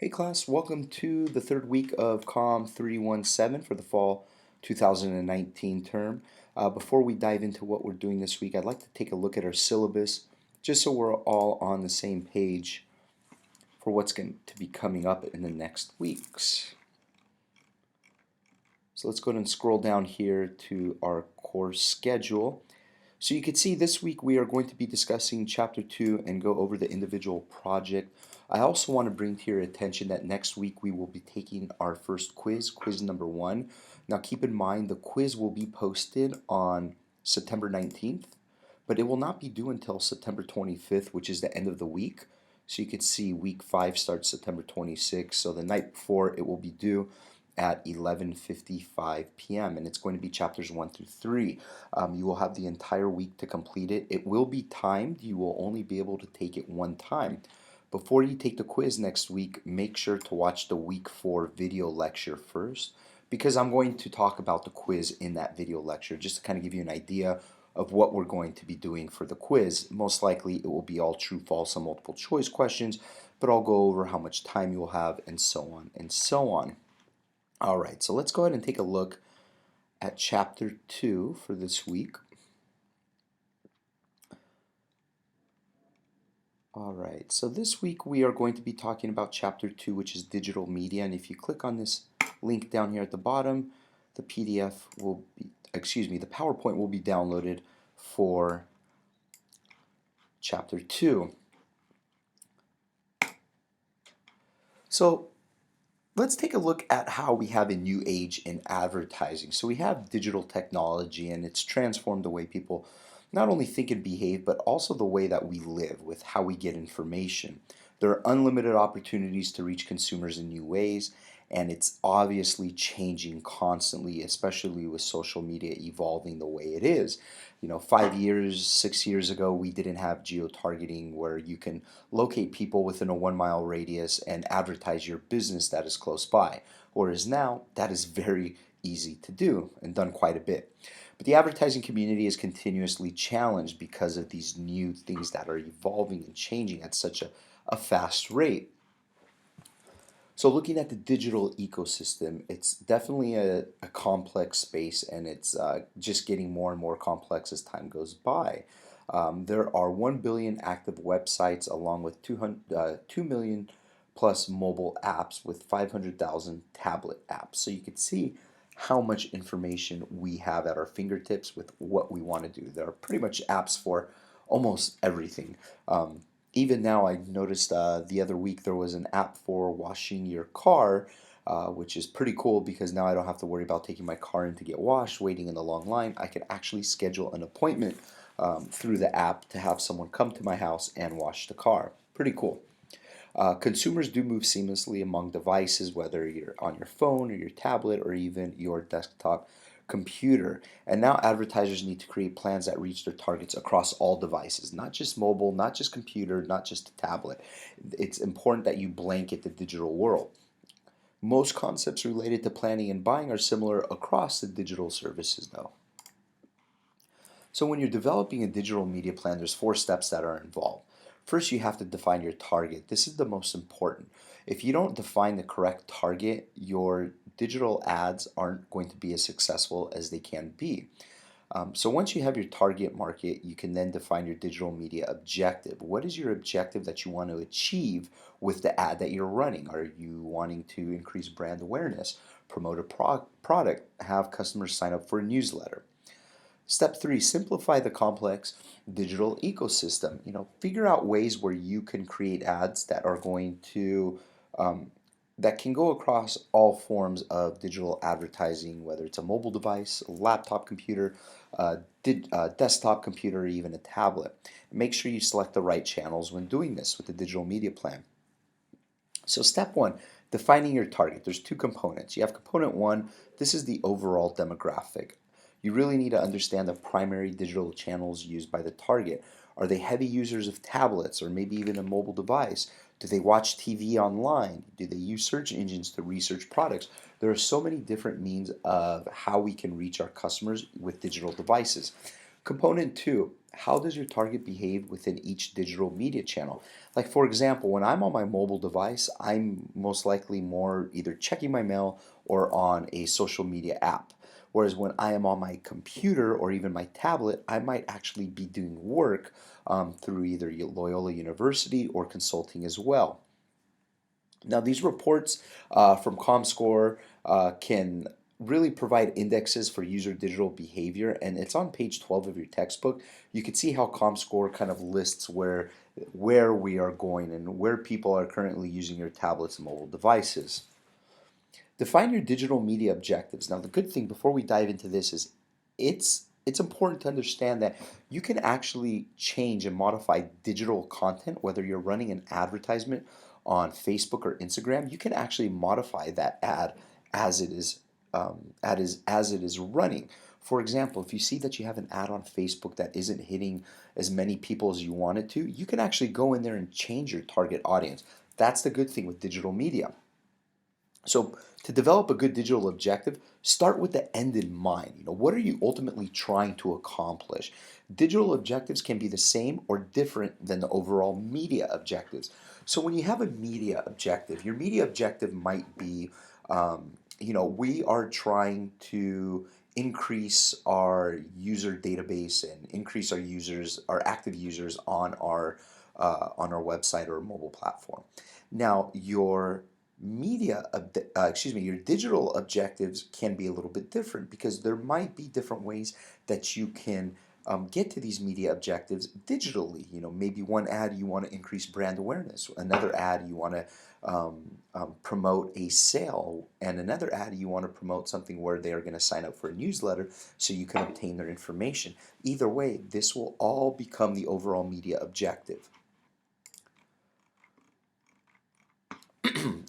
Hey class, welcome to the third week of COMM 317 for the fall 2019 term. Before we dive into what we're doing this week, I'd like to take a look at our syllabus just so we're all on the same page for what's going to be coming up in the next weeks. So let's go ahead and scroll down here to our course schedule. So you can see this week we are going to be discussing Chapter 2 and go over the individual project. I also want to bring to your attention that next week we will be taking our first quiz, quiz number 1. Now keep in mind the quiz will be posted on September 19th, but it will not be due until September 25th, which is the end of the week. So you can see week 5 starts September 26th, so the night before it will be due at 11:55 p.m. and it's going to be chapters 1 through 3. You will have the entire week to complete it. It will be timed. You will only be able to take it one time. Before you take the quiz next week, make sure to watch the week 4 video lecture first, because I'm going to talk about the quiz in that video lecture just to kind of give you an idea of what we're going to be doing for the quiz. Most likely it will be all true, false, and multiple choice questions, but I'll go over how much time you'll have and so on and so on. Alright, so let's go ahead and take a look at Chapter 2 for this week. Alright, so this week we are going to be talking about Chapter 2, which is digital media, and if you click on this link down here at the bottom, the PDF will be, the PowerPoint will be downloaded for Chapter 2. So let's take a look at how we have a new age in advertising. So we have digital technology and it's transformed the way people not only think and behave, but also the way that we live with how we get information. There are unlimited opportunities to reach consumers in new ways, and it's obviously changing constantly, especially with social media evolving the way it is. 5 years, 6 years ago, we didn't have geo-targeting where you can locate people within a 1 mile radius and advertise your business that is close by. Whereas now, that is very easy to do and done quite a bit. But the advertising community is continuously challenged because of these new things that are evolving and changing at such a fast rate. So looking at the digital ecosystem, it's definitely a complex space, and it's just getting more and more complex as time goes by. There are 1 billion active websites along with 2 million plus mobile apps with 500,000 tablet apps. So you can see how much information we have at our fingertips with what we want to do. There are pretty much apps for almost everything. Even now, I noticed the other week there was an app for washing your car, which is pretty cool because now I don't have to worry about taking my car in to get washed, waiting in the long line. I can actually schedule an appointment through the app to have someone come to my house and wash the car. Pretty cool. Consumers do move seamlessly among devices, whether you're on your phone or your tablet or even your desktop computer. And now advertisers need to create plans that reach their targets across all devices, not just mobile, not just computer, not just a tablet. It's important that you blanket the digital world. Most concepts related to planning and buying are similar across the digital services though. So when you're developing a digital media plan, there's 4 steps that are involved. First, you have to define your target. This is the most important. If you don't define the correct target, your digital ads aren't going to be as successful as they can be. So once you have your target market, you can then define your digital media objective. What is your objective that you want to achieve with the ad that you're running? Are you wanting to increase brand awareness, promote a product, have customers sign up for a newsletter? Step 3, simplify the complex digital ecosystem. Figure out ways where you can create ads that are going to that can go across all forms of digital advertising, whether it's a mobile device, a laptop computer, desktop computer, or even a tablet. Make sure you select the right channels when doing this with the digital media plan. So step 1, defining your target. There's 2 components. You have component 1, this is the overall demographic. You really need to understand the primary digital channels used by the target. Are they heavy users of tablets or maybe even a mobile device? Do they watch TV online? Do they use search engines to research products? There are so many different means of how we can reach our customers with digital devices. Component 2, how does your target behave within each digital media channel? Like, for example, when I'm on my mobile device, I'm most likely more either checking my mail or on a social media app. Whereas when I am on my computer or even my tablet, I might actually be doing work through either Loyola University or consulting as well. Now, these reports from ComScore can really provide indexes for user digital behavior, and it's on page 12 of your textbook. You can see how ComScore kind of lists where we are going and where people are currently using your tablets and mobile devices. Define your digital media objectives. Now, the good thing before we dive into this is it's important to understand that you can actually change and modify digital content, whether you're running an advertisement on Facebook or Instagram. You can actually modify that ad as it is as it is running. For example, if you see that you have an ad on Facebook that isn't hitting as many people as you want it to, you can actually go in there and change your target audience. That's the good thing with digital media. So to develop a good digital objective, start with the end in mind. What are you ultimately trying to accomplish? Digital objectives can be the same or different than the overall media objectives. So when you have a media objective, your media objective might be, we are trying to increase our user database and increase our users, our active users on our website or mobile platform. Now, your digital objectives can be a little bit different because there might be different ways that you can get to these media objectives digitally. Maybe one ad you want to increase brand awareness, another ad you want to promote a sale, and another ad you want to promote something where they are going to sign up for a newsletter so you can obtain their information. Either way, this will all become the overall media objective.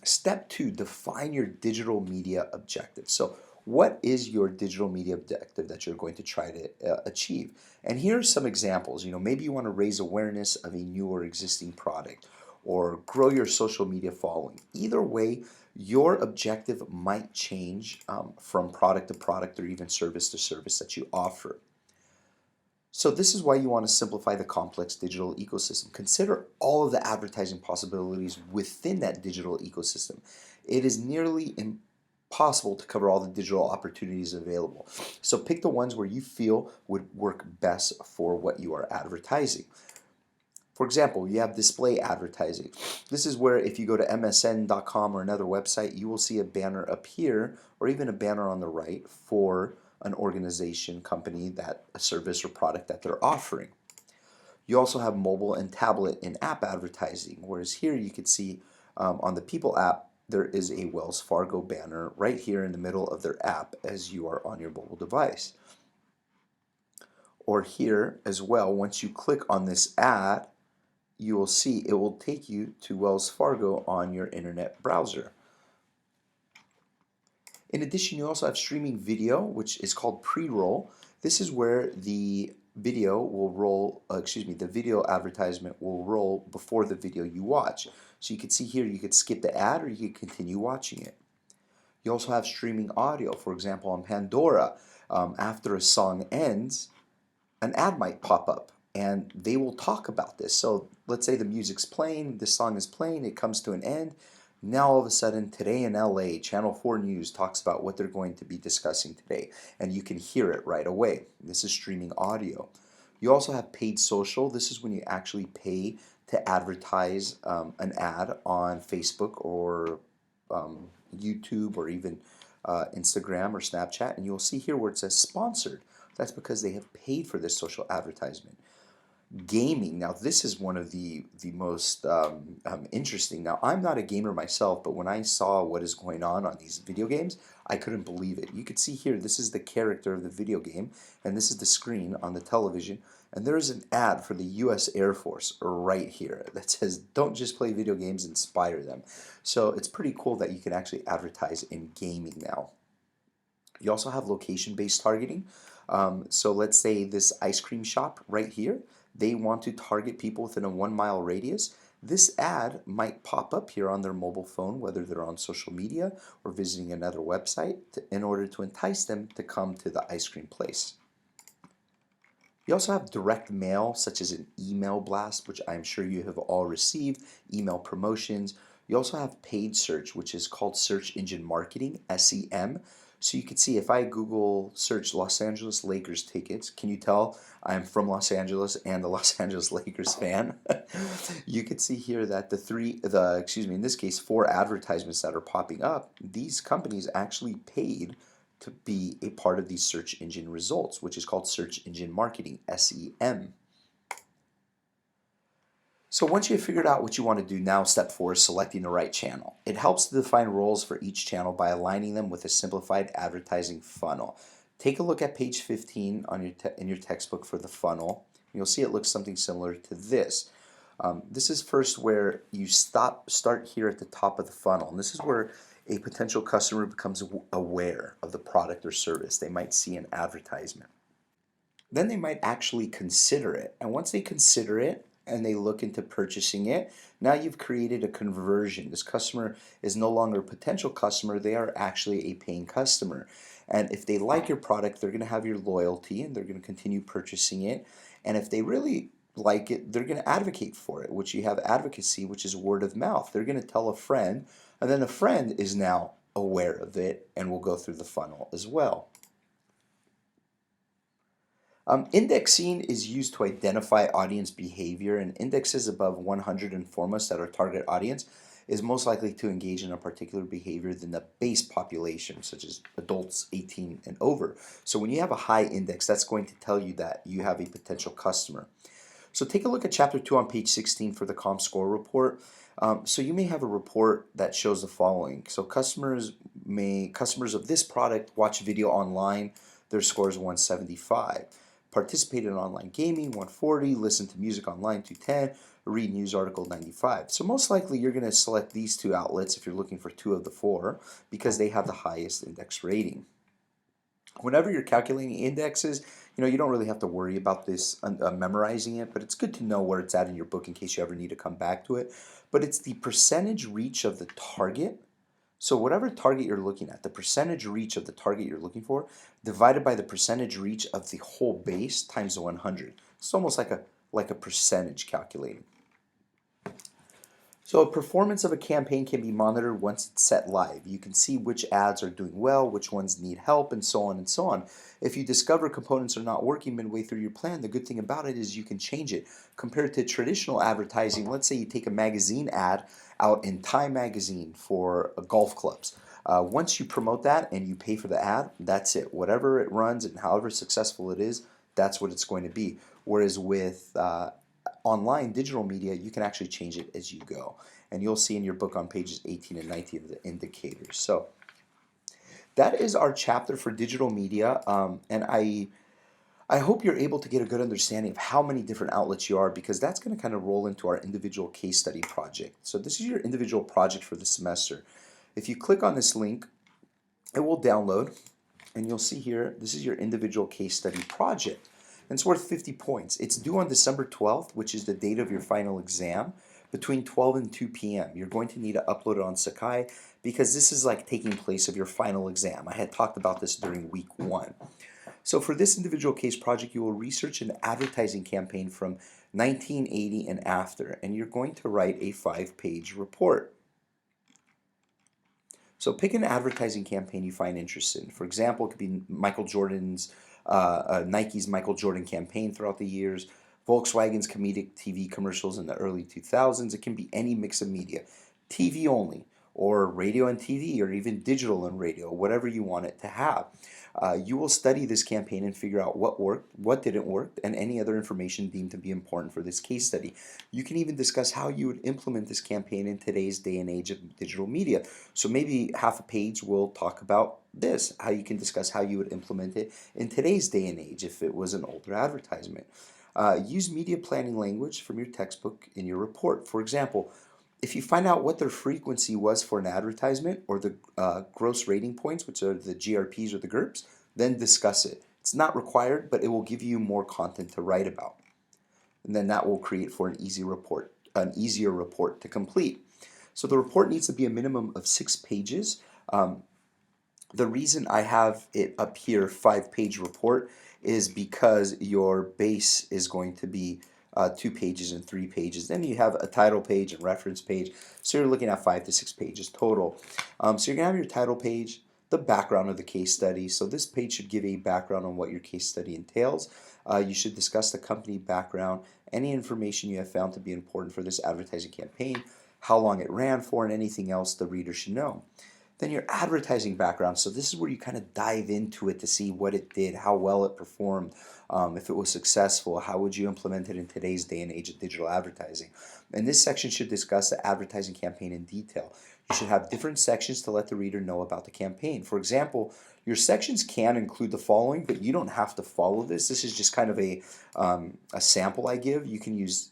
Step two, define your digital media objective. So what is your digital media objective that you're going to try to achieve? And here are some examples. Maybe you want to raise awareness of a new or existing product or grow your social media following. Either way, your objective might change from product to product or even service to service that you offer. So this is why you want to simplify the complex digital ecosystem. Consider all of the advertising possibilities within that digital ecosystem. It is nearly impossible to cover all the digital opportunities available. So pick the ones where you feel would work best for what you are advertising. For example, you have display advertising. This is where if you go to msn.com or another website, you will see a banner up here or even a banner on the right for an organization, company, that a service or product that they're offering. You also have mobile and tablet and app advertising, whereas here you could see on the People app, there is a Wells Fargo banner right here in the middle of their app as you are on your mobile device. Or here as well, once you click on this ad, you will see it will take you to Wells Fargo on your internet browser. In addition, you also have streaming video, which is called pre-roll. This is where the video will roll, the video advertisement will roll before the video you watch. So you can see here, you could skip the ad or you could continue watching it. You also have streaming audio. For example, on Pandora, after a song ends, an ad might pop up and they will talk about this. So let's say the music's playing, the song is playing, it comes to an end. Now all of a sudden, today in LA, Channel 4 News talks about what they're going to be discussing today, and you can hear it right away. This is streaming audio. You also have paid social. This is when you actually pay to advertise an ad on Facebook or YouTube or even Instagram or Snapchat, and you'll see here where it says sponsored. That's because they have paid for this social advertisement. Gaming. Now, this is one of the most interesting. Now, I'm not a gamer myself, but when I saw what is going on these video games, I couldn't believe it. You could see here, this is the character of the video game, and this is the screen on the television, and there is an ad for the U.S. Air Force right here that says, "Don't just play video games, inspire them." So it's pretty cool that you can actually advertise in gaming now. You also have location-based targeting. So let's say this ice cream shop right here, they want to target people within a 1 mile radius. This ad might pop up here on their mobile phone, whether they're on social media or visiting another website, in order to entice them to come to the ice cream place. You also have direct mail, such as an email blast, which I'm sure you have all received, email promotions. You also have paid search, which is called search engine marketing, SEM. So you can see if I Google search Los Angeles Lakers tickets, can you tell I'm from Los Angeles and a Los Angeles Lakers fan? You can see here that in this case, four advertisements that are popping up, these companies actually paid to be a part of these search engine results, which is called search engine marketing, SEM. So once you've figured out what you want to do, now step 4 is selecting the right channel. It helps to define roles for each channel by aligning them with a simplified advertising funnel. Take a look at page 15 on in your textbook for the funnel. You'll see it looks something similar to this. This is first where you start here at the top of the funnel, and this is where a potential customer becomes aware of the product or service. They might see an advertisement. Then they might actually consider it. And once they consider it and they look into purchasing it, now you've created a conversion. This customer is no longer a potential customer, they are actually a paying customer. And if they like your product, they're going to have your loyalty and they're going to continue purchasing it. And if they really like it, they're going to advocate for it, which you have advocacy, which is word of mouth. They're going to tell a friend, and then a friend is now aware of it and will go through the funnel as well. Indexing is used to identify audience behavior, and indexes above 100 and foremost at our target audience is most likely to engage in a particular behavior than the base population, such as adults 18 and over. So when you have a high index, that's going to tell you that you have a potential customer. So take a look at chapter 2 on page 16 for the COMM score report. So you may have a report that shows the following. So customers of this product watch video online, their score is 175. Participate in online gaming, 140. Listen to music online, 210. Read news article, 95. So most likely you're going to select these two outlets if you're looking for 2 of the 4 because they have the highest index rating. Whenever you're calculating indexes, you don't really have to worry about this memorizing it, but it's good to know where it's at in your book in case you ever need to come back to it. But it's the percentage reach of the target. So whatever target you're looking at, the percentage reach of the target you're looking for, divided by the percentage reach of the whole base times the 100. It's almost like a percentage calculating. So performance of a campaign can be monitored once it's set live. You can see which ads are doing well, which ones need help, and so on and so on. If you discover components are not working midway through your plan, the good thing about it is you can change it. Compared to traditional advertising, let's say you take a magazine ad out in Time magazine for golf clubs. Once you promote that and you pay for the ad, that's it. Whatever it runs and however successful it is, that's what it's going to be. Whereas with online digital media, you can actually change it as you go. And you'll see in your book on pages 18 and 19 of the indicators. So that is our chapter for digital media. And I hope you're able to get a good understanding of how many different outlets you are, because that's going to kind of roll into our individual case study project. So this is your individual project for the semester. If you click on this link, it will download, and you'll see here, this is your individual case study project. And it's worth 50 points. It's due on December 12th, which is the date of your final exam, between 12 and 2 p.m. You're going to need to upload it on Sakai because this is like taking place of your final exam. I had talked about this during week 1. So for this individual case project, you will research an advertising campaign from 1980 and after, and you're going to write a 5-page report. So pick an advertising campaign you find interested in. For example, it could be Nike's Michael Jordan campaign throughout the years, Volkswagen's comedic TV commercials in the early 2000s. It can be any mix of media, TV only, or radio and TV, or even digital and radio, whatever you want it to have. You will study this campaign and figure out what worked, what didn't work, and any other information deemed to be important for this case study. You can even discuss how you would implement this campaign in today's day and age of digital media. So maybe half a page will talk about this, how you can discuss how you would implement it in today's day and age if it was an older advertisement. Use media planning language from your textbook in your report. For example, if you find out what their frequency was for an advertisement, or the gross rating points, which are the GRPs or the GURPS, then discuss it. It's not required, but it will give you more content to write about. And then that will create for an easier report to complete. So the report needs to be a minimum of 6 pages. The reason I have it up here, 5-page report, is because your base is going to be 2 pages and 3 pages. Then you have a title page and reference page. So you're looking at 5 to 6 pages total. So you're going to have your title page, the background of the case study. So this page should give a background on what your case study entails. You should discuss the company background, any information you have found to be important for this advertising campaign, how long it ran for, and anything else the reader should know. Then your advertising background. So this is where you kind of dive into it to see what it did, how well it performed, if it was successful, how would you implement it in today's day and age of digital advertising. And this section should discuss the advertising campaign in detail. You should have different sections to let the reader know about the campaign. For example, your sections can include the following, but you don't have to follow this. This is just kind of a sample I give. You can use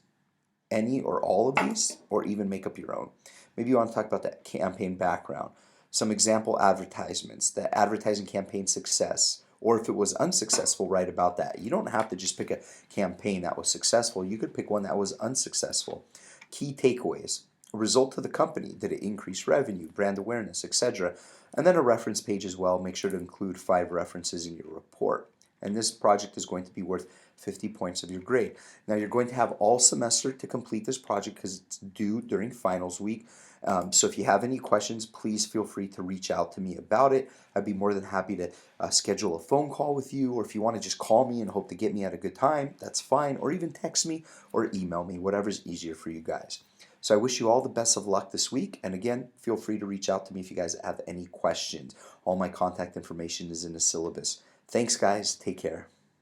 any or all of these, or even make up your own. Maybe you want to talk about that campaign background, some example advertisements, the advertising campaign success, or if it was unsuccessful, write about that. You don't have to just pick a campaign that was successful. You could pick one that was unsuccessful. Key takeaways, a result to the company, did it increase revenue, brand awareness, etc. And then a reference page as well. Make sure to include 5 references in your report. And this project is going to be worth 50 points of your grade. Now you're going to have all semester to complete this project because it's due during finals week. So if you have any questions, please feel free to reach out to me about it. I'd be more than happy to schedule a phone call with you, or if you want to just call me and hope to get me at a good time, that's fine, or even text me or email me, whatever's easier for you guys. So I wish you all the best of luck this week, and again, feel free to reach out to me if you guys have any questions. All my contact information is in the syllabus. Thanks guys, take care.